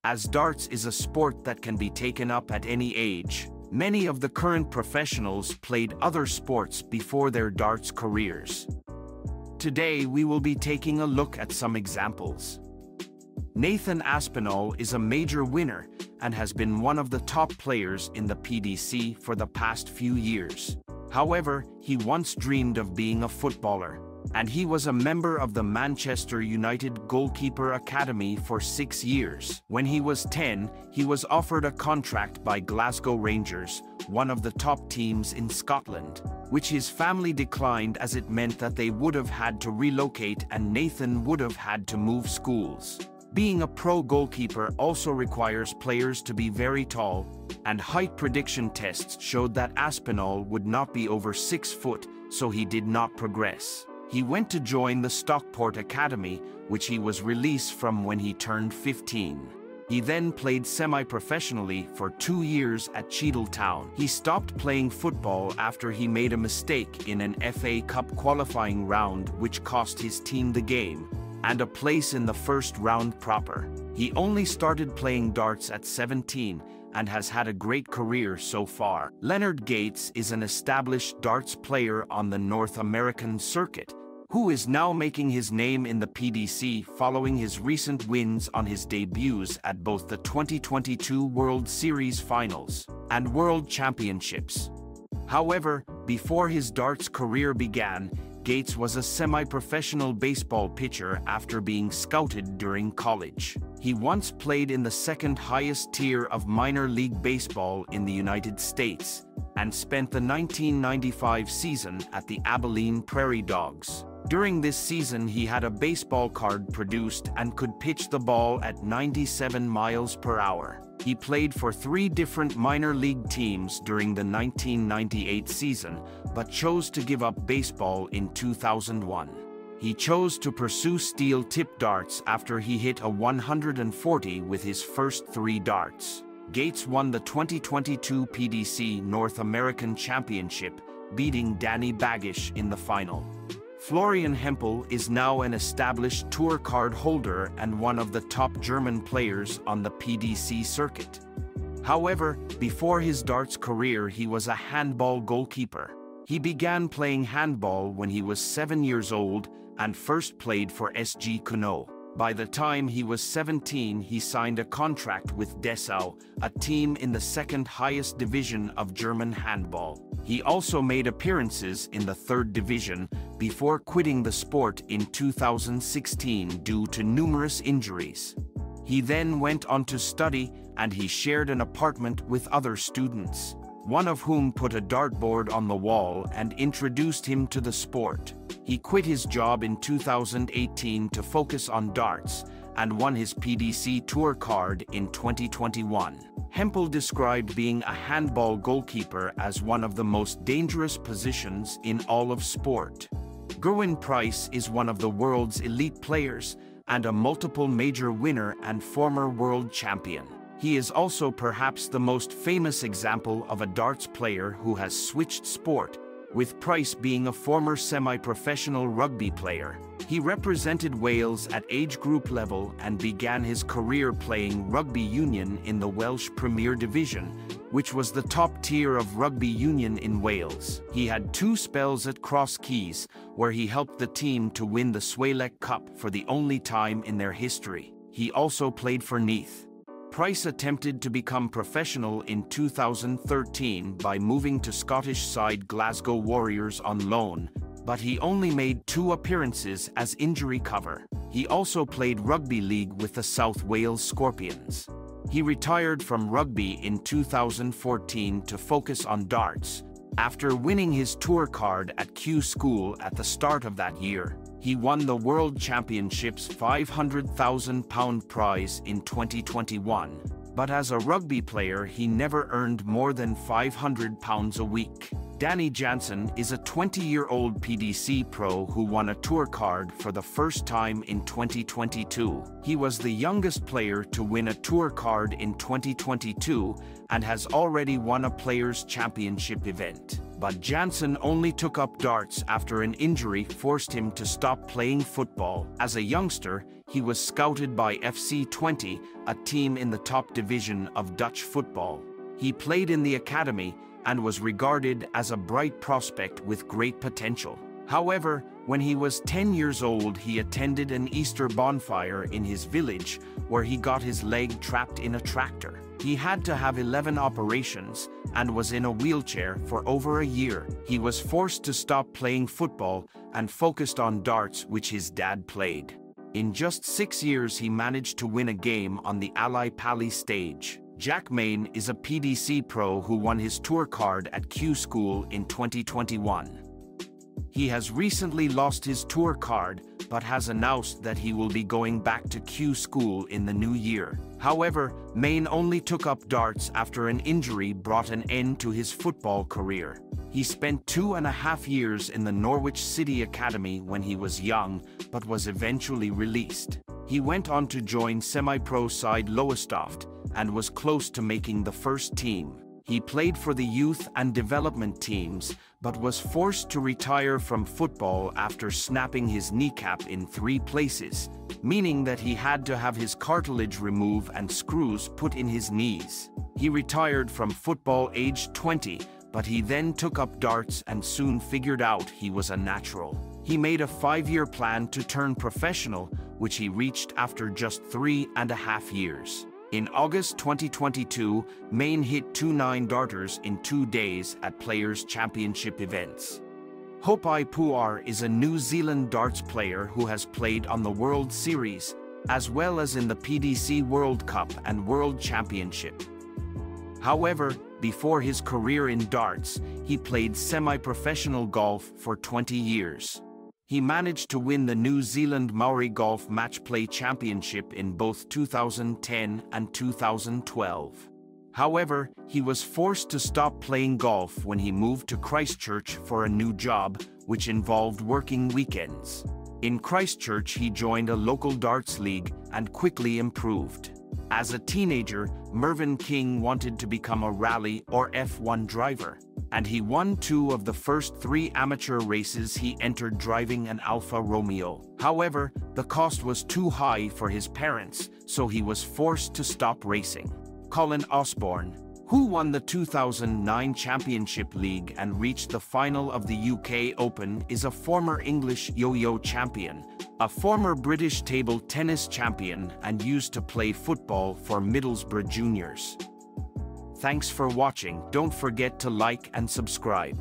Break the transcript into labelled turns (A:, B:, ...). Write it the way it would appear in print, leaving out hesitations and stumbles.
A: As darts is a sport that can be taken up at any age, many of the current professionals played other sports before their darts careers. Today we will be taking a look at some examples. Nathan Aspinall is a major winner and has been one of the top players in the PDC for the past few years. However, he once dreamed of being a footballer, and he was a member of the Manchester United Goalkeeper Academy for 6 years. When he was 10, he was offered a contract by Glasgow Rangers, one of the top teams in Scotland, which his family declined as it meant that they would have had to relocate and Nathan would have had to move schools. Being a pro goalkeeper also requires players to be very tall, and height prediction tests showed that Aspinall would not be over 6 foot, so he did not progress. He went to join the Stockport Academy, which he was released from when he turned 15. He then played semi-professionally for 2 years at Cheadletown. He stopped playing football after he made a mistake in an FA Cup qualifying round which cost his team the game and a place in the first round proper. He only started playing darts at 17 and has had a great career so far. Leonard Gates is an established darts player on the North American circuit, who is now making his name in the PDC following his recent wins on his debuts at both the 2022 World Series Finals and World Championships. However, before his darts career began, Gates was a semi-professional baseball pitcher after being scouted during college. He once played in the second highest tier of minor league baseball in the United States and spent the 1995 season at the Abilene Prairie Dogs. During this season, he had a baseball card produced and could pitch the ball at 97 miles per hour. He played for 3 different minor league teams during the 1998 season, but chose to give up baseball in 2001. He chose to pursue steel tip darts after he hit a 140 with his first 3 darts. Gates won the 2022 PDC North American Championship, beating Danny Baggish in the final. Florian Hempel is now an established tour card holder and one of the top German players on the PDC circuit. However, before his darts career, he was a handball goalkeeper. He began playing handball when he was 7 years old and first played for SG Kuno. By the time he was 17, he signed a contract with Dessau, a team in the second highest division of German handball. He also made appearances in the 3rd division before quitting the sport in 2016 due to numerous injuries. He then went on to study, and he shared an apartment with other students, one of whom put a dartboard on the wall and introduced him to the sport. He quit his job in 2018 to focus on darts and won his PDC tour card in 2021. Hempel described being a handball goalkeeper as one of the most dangerous positions in all of sport. Gerwyn Price is one of the world's elite players and a multiple major winner and former world champion. He is also perhaps the most famous example of a darts player who has switched sport, with Price being a former semi-professional rugby player. He represented Wales at age group level and began his career playing rugby union in the Welsh Premier Division, which was the top tier of rugby union in Wales. He had 2 spells at Cross Keys, where he helped the team to win the Swalec Cup for the only time in their history. He also played for Neath. Price attempted to become professional in 2013 by moving to Scottish side Glasgow Warriors on loan, but he only made 2 appearances as injury cover. He also played rugby league with the South Wales Scorpions. He retired from rugby in 2014 to focus on darts, after winning his tour card at Q School at the start of that year. He won the World Championships £500,000 prize in 2021, but as a rugby player he never earned more than £500 a week. Danny Jansen is a 20-year-old PDC pro who won a tour card for the first time in 2022. He was the youngest player to win a tour card in 2022 and has already won a Players' Championship event. But Jansen only took up darts after an injury forced him to stop playing football. As a youngster, he was scouted by FC Twente, a team in the top division of Dutch football. He played in the academy and was regarded as a bright prospect with great potential. However, when he was 10 years old, he attended an Easter bonfire in his village where he got his leg trapped in a tractor. He had to have 11 operations and was in a wheelchair for over a year. He was forced to stop playing football and focused on darts, which his dad played. In just 6 years, he managed to win a game on the Ally Pally stage. Jack Main is a PDC pro who won his tour card at Q School in 2021. He has recently lost his tour card, but has announced that he will be going back to Q School in the new year. However, Main only took up darts after an injury brought an end to his football career. He spent 2.5 years in the Norwich City Academy when he was young, but was eventually released. He went on to join semi-pro side Lowestoft and was close to making the first team. He played for the youth and development teams, but was forced to retire from football after snapping his kneecap in 3 places, meaning that he had to have his cartilage removed and screws put in his knees. He retired from football aged 20, but he then took up darts and soon figured out he was a natural. He made a 5-year plan to turn professional, which he reached after just 3.5 years. In August 2022, Main hit 2 9-darters in 2 days at Players' Championship events. Hopai Puar is a New Zealand darts player who has played on the World Series, as well as in the PDC World Cup and World Championship. However, before his career in darts, he played semi-professional golf for 20 years. He managed to win the New Zealand Maori Golf Match Play Championship in both 2010 and 2012. However, he was forced to stop playing golf when he moved to Christchurch for a new job, which involved working weekends. In Christchurch, he joined a local darts league and quickly improved. As a teenager, Mervyn King wanted to become a rally or F1 driver, and he won 2 of the first 3 amateur races he entered driving an Alfa Romeo. However, the cost was too high for his parents, so he was forced to stop racing. Colin Osborne, who won the 2009 Championship League and reached the final of the UK Open, is a former English yo-yo champion, a former British table tennis champion, and used to play football for Middlesbrough Juniors. Thanks for watching. Don't forget to like and subscribe.